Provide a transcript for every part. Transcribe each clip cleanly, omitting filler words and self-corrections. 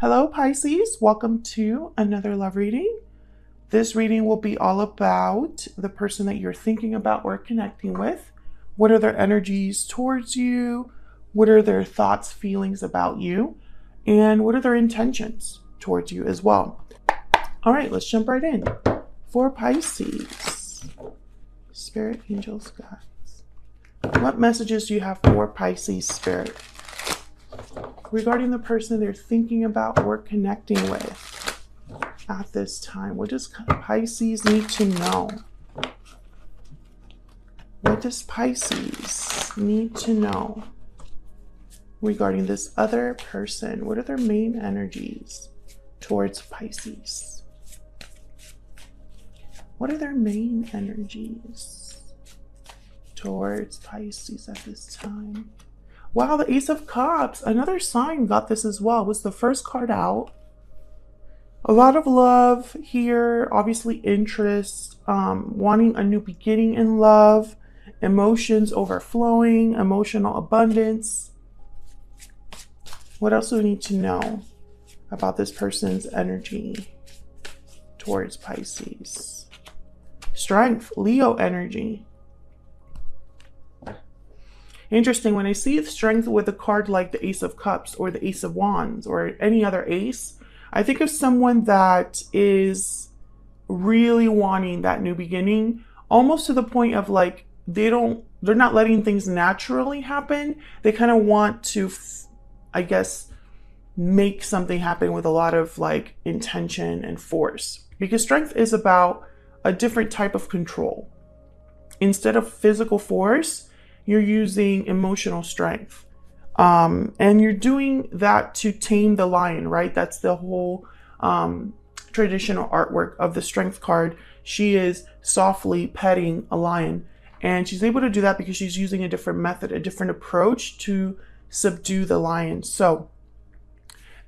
Hello Pisces, welcome to another love reading. This reading will be all about the person that you're thinking about or connecting with. What are their energies towards you? What are their thoughts, feelings about you? And what are their intentions towards you as well? All right, let's jump right in. For Pisces, Spirit, Angels, Guides. What messages do you have for Pisces Spirit regarding the person they're thinking about or connecting with at this time? What does Pisces need to know? What does Pisces need to know regarding this other person? What are their main energies towards Pisces? What are their main energies towards Pisces at this time? Wow, the Ace of Cups. Another sign got this as well. It was the first card out. A lot of love here. Obviously interest. Wanting a new beginning in love. Emotions overflowing. Emotional abundance. What else do we need to know about this person's energy towards Pisces? Strength. Leo energy. Interesting, when I see strength with a card like the Ace of Cups or the Ace of Wands or any other ace, I think of someone that is really wanting that new beginning, almost to the point of like they're not letting things naturally happen. They kind of want to, I guess, make something happen with a lot of like intention and force, because strength is about a different type of control. Instead of physical force, you're using emotional strength. And you're doing that to tame the lion, right? That's the whole traditional artwork of the strength card. She is softly petting a lion. And she's able to do that because she's using a different method, a different approach to subdue the lion. So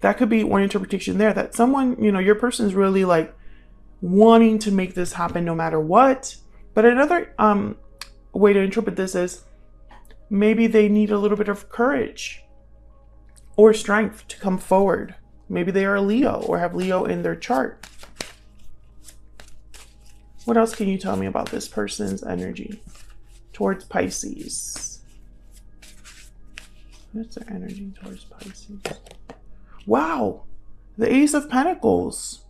that could be one interpretation there, that someone, your person is really like wanting to make this happen no matter what. But another way to interpret this is, maybe they need a little bit of courage or strength to come forward. Maybe they are a Leo or have Leo in their chart. What else can you tell me about this person's energy towards Pisces? What's their energy towards Pisces? Wow, the Ace of Pentacles.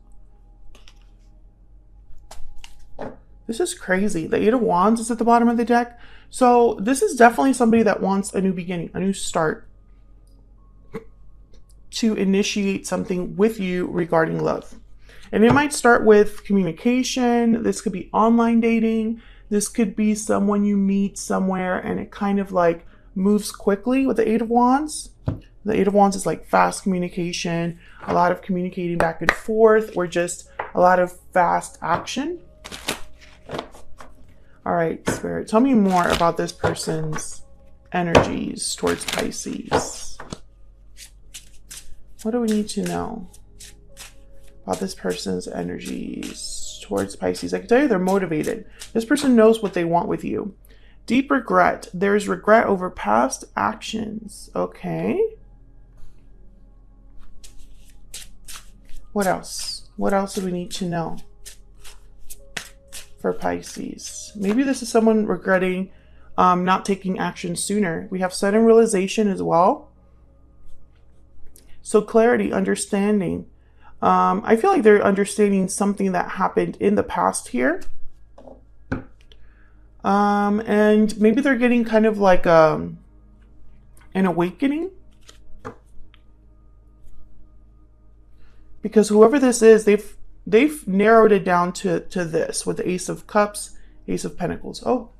This is crazy. The Eight of Wands is at the bottom of the deck. So this is definitely somebody that wants a new beginning, a new start, to initiate something with you regarding love. And it might start with communication. This could be online dating. This could be someone you meet somewhere and it kind of like moves quickly with the Eight of Wands. The Eight of Wands is like fast communication, a lot of communicating back and forth, or just a lot of fast action. All right, Spirit, tell me more about this person's energies towards Pisces. What do we need to know about this person's energies towards Pisces? I can tell you they're motivated. This person knows what they want with you. Deep regret. There's regret over past actions. Okay. What else? What else do we need to know for Pisces? Maybe this is someone regretting not taking action sooner. We have sudden realization as well. So clarity, understanding. I feel like they're understanding something that happened in the past here. And maybe they're getting kind of like an awakening. Because whoever this is, they've narrowed it down to this with the Ace of Cups, Ace of Pentacles. Oh,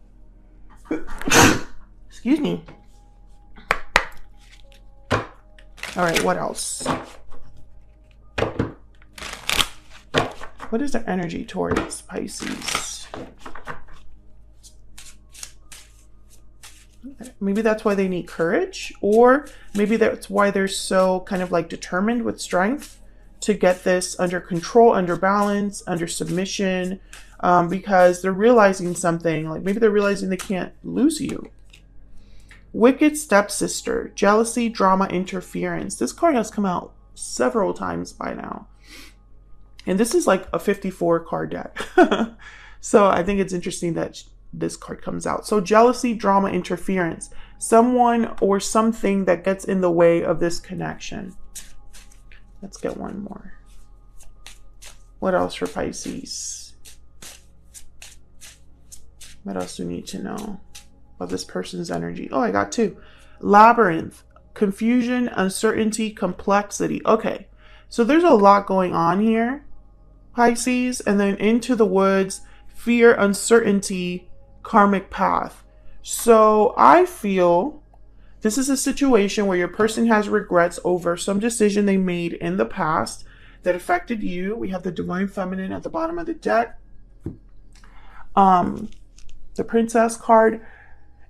excuse me. All right, what else? What is their energy towards Pisces? Maybe that's why they need courage, or maybe that's why they're so kind of like determined with strength to get this under control, under balance, under submission, because they're realizing something. Like maybe they're realizing they can't lose you. Wicked stepsister, jealousy, drama, interference. This card has come out several times by now. And this is like a 54 card deck. So I think it's interesting that this card comes out. So jealousy, drama, interference. Someone or something that gets in the way of this connection. Let's get one more. What else for Pisces? What else do we need to know about this person's energy? Oh, I got two. Labyrinth, confusion, uncertainty, complexity. Okay, so there's a lot going on here, Pisces. And then into the woods, fear, uncertainty, karmic path. So I feel this is a situation where your person has regrets over some decision they made in the past that affected you. We have the Divine Feminine at the bottom of the deck. The Princess card.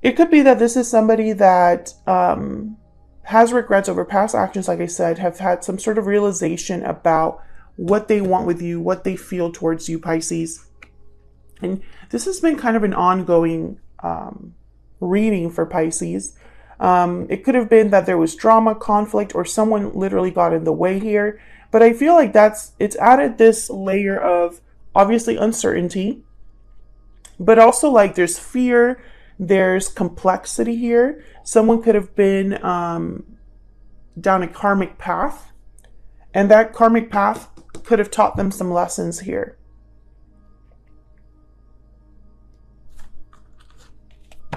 It could be that this is somebody that has regrets over past actions, like I said, have had some sort of realization about what they want with you, what they feel towards you, Pisces. And this has been kind of an ongoing reading for Pisces. It could have been that there was drama, conflict, or someone literally got in the way here. But I feel like it's added this layer of obviously uncertainty, but also like there's fear, there's complexity here. Someone could have been down a karmic path, and that karmic path could have taught them some lessons here.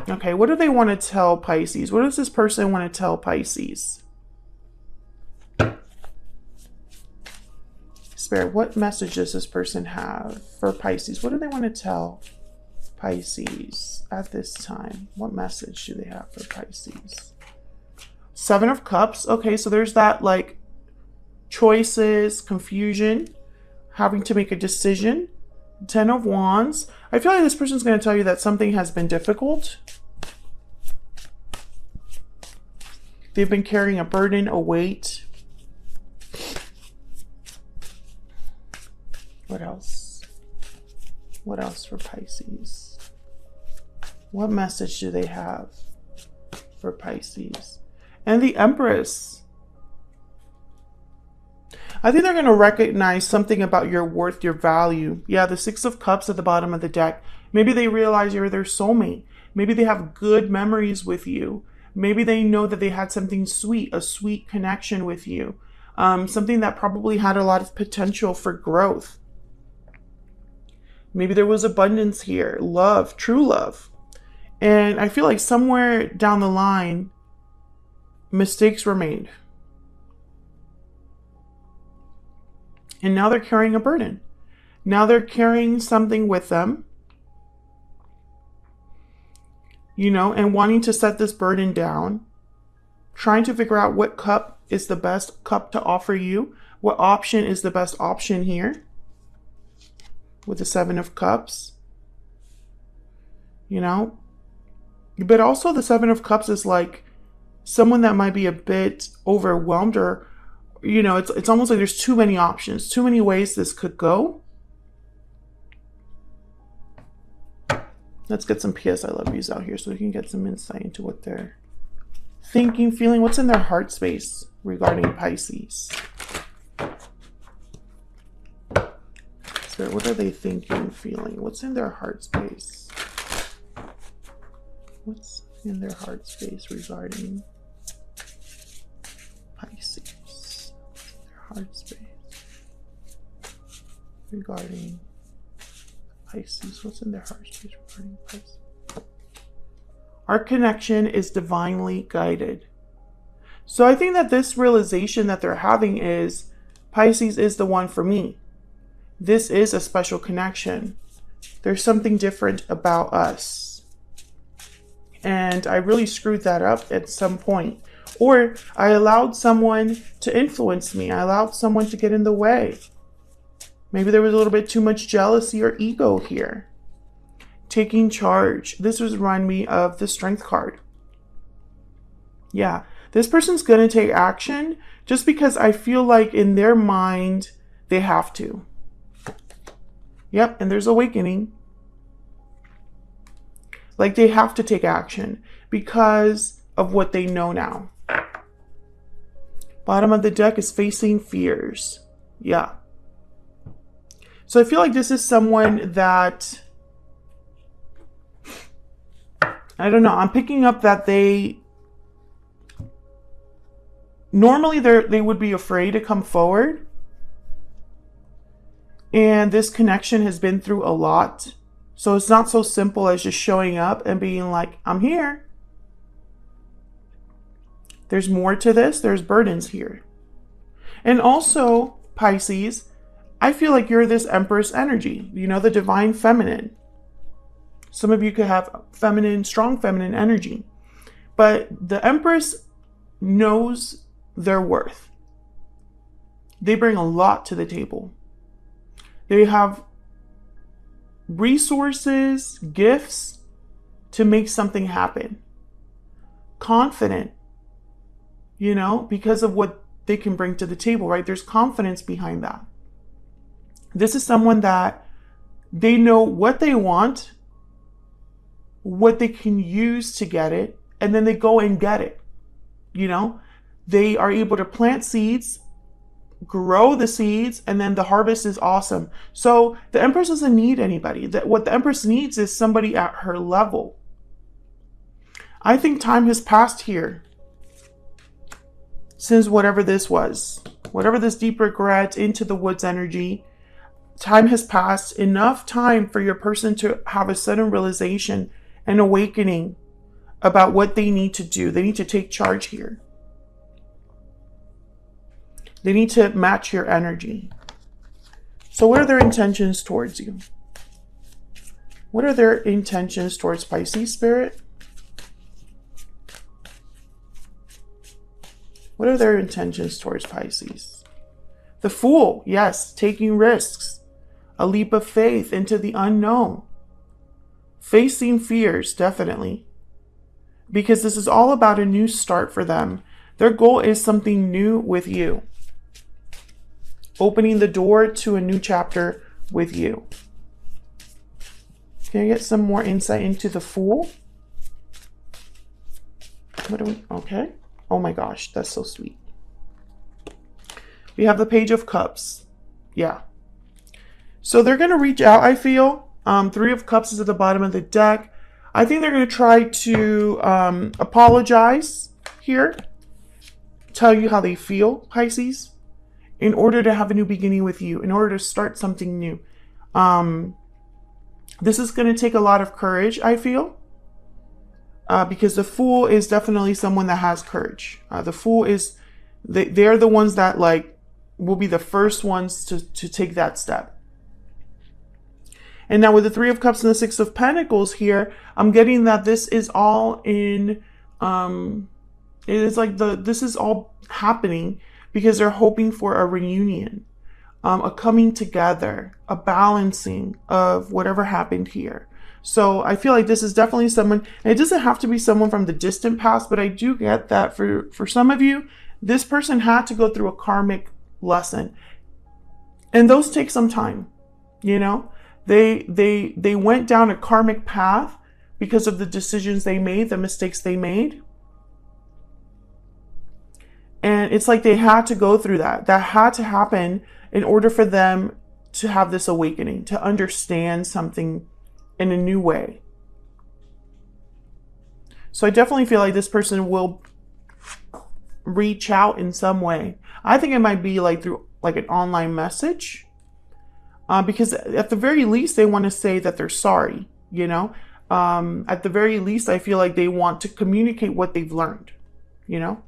Okay, what do they want to tell Pisces? What does this person want to tell Pisces? Spirit, what message does this person have for Pisces? What do they want to tell Pisces at this time? What message do they have for Pisces? Seven of Cups. Okay, so there's that like choices, confusion, having to make a decision. 10 of Wands. I feel like this person's going to tell you that something has been difficult. They've been carrying a burden, a weight. What else? What else for Pisces? What message do they have for Pisces? And the Empress. I think they're going to recognize something about your worth, your value. Yeah, the Six of Cups at the bottom of the deck. Maybe they realize you're their soulmate. Maybe they have good memories with you. Maybe they know that they had something sweet, a sweet connection with you. Something that probably had a lot of potential for growth. Maybe there was abundance here, love, true love. And I feel like somewhere down the line, mistakes were made. And now they're carrying a burden. Now they're carrying something with them, you know, and wanting to set this burden down, trying to figure out what cup is the best cup to offer you, what option is the best option here with the Seven of Cups, you know. But also the Seven of Cups is like someone that might be a bit overwhelmed, or you know, it's almost like there's too many options, too many ways this could go. Let's get some PS I love yous out here so we can get some insight into what they're thinking, feeling, what's in their heart space regarding Pisces. So what are they thinking, feeling? What's in their heart space? What's in their heart space regarding Pisces? Heart space regarding Pisces. What's in their heart space regarding Pisces? Our connection is divinely guided. So I think that this realization that they're having is Pisces is the one for me. This is a special connection. There's something different about us. And I really screwed that up at some point. Or I allowed someone to influence me. I allowed someone to get in the way. Maybe there was a little bit too much jealousy or ego here. Taking charge. This was remind me of the Strength card. Yeah, this person's going to take action just because I feel like in their mind they have to. Yep, and there's awakening. Like they have to take action because of what they know now. Bottom of the deck is facing fears. Yeah. So I feel like this is someone that, I don't know, I'm picking up that normally they would be afraid to come forward. And this connection has been through a lot. So it's not so simple as just showing up and being like, I'm here. There's more to this. There's burdens here. And also, Pisces, I feel like you're this Empress energy, you know, the divine feminine. Some of you could have feminine, strong feminine energy. But the Empress knows their worth. They bring a lot to the table. They have resources, gifts to make something happen. Confident, you know, because of what they can bring to the table, right? There's confidence behind that. This is someone that they know what they want, what they can use to get it, and then they go and get it. You know, they are able to plant seeds, grow the seeds, and then the harvest is awesome. So the Empress doesn't need anybody. What the Empress needs is somebody at her level. I think time has passed here since whatever this was, whatever this deep regret into the woods energy. Time has passed, enough time for your person to have a sudden realization and awakening about what they need to do. They need to take charge here. They need to match your energy. So what are their intentions towards you? What are their intentions towards Pisces, Spirit? What are their intentions towards Pisces? The Fool, yes, taking risks. A leap of faith into the unknown. Facing fears, definitely. Because this is all about a new start for them. Their goal is something new with you. Opening the door to a new chapter with you. Can I get some more insight into the Fool? What do we, okay. Oh my gosh, that's so sweet. We have the Page of Cups. Yeah. So they're going to reach out, I feel. Three of Cups is at the bottom of the deck. I think they're going to try to apologize here. Tell you how they feel, Pisces. In order to have a new beginning with you. In order to start something new. This is going to take a lot of courage, I feel. Because the Fool is definitely someone that has courage. The Fool is... They're the ones that like will be the first ones to take that step. And now with the Three of Cups and the Six of Pentacles here, I'm getting that this is all in, it is like this is all happening because they're hoping for a reunion, a coming together, a balancing of whatever happened here. So I feel like this is definitely someone, and it doesn't have to be someone from the distant past, but I do get that for some of you, this person had to go through a karmic lesson. And those take some time, you know? They went down a karmic path because of the decisions they made, the mistakes they made. And it's like they had to go through that. That had to happen in order for them to have this awakening, to understand something in a new way. So I definitely feel like this person will reach out in some way. I think it might be like through like an online message. Because at the very least, they want to say that they're sorry, you know. At the very least, I feel like they want to communicate what they've learned, you know.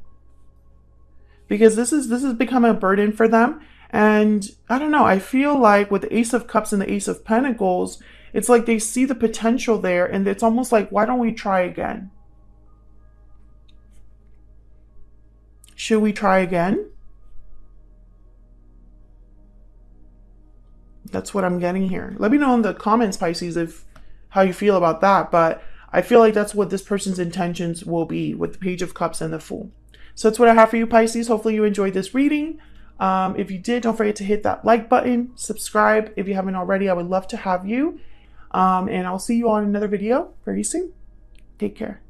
Because this has become a burden for them. And I don't know, I feel like with the Ace of Cups and the Ace of Pentacles, it's like they see the potential there. And it's almost like, why don't we try again? Should we try again? That's what I'm getting here. Let me know in the comments, Pisces, how you feel about that. But I feel like that's what this person's intentions will be with the Page of Cups and the Fool. So that's what I have for you, Pisces. Hopefully you enjoyed this reading. If you did, don't forget to hit that like button. Subscribe if you haven't already. I would love to have you. And I'll see you on another video very soon. Take care.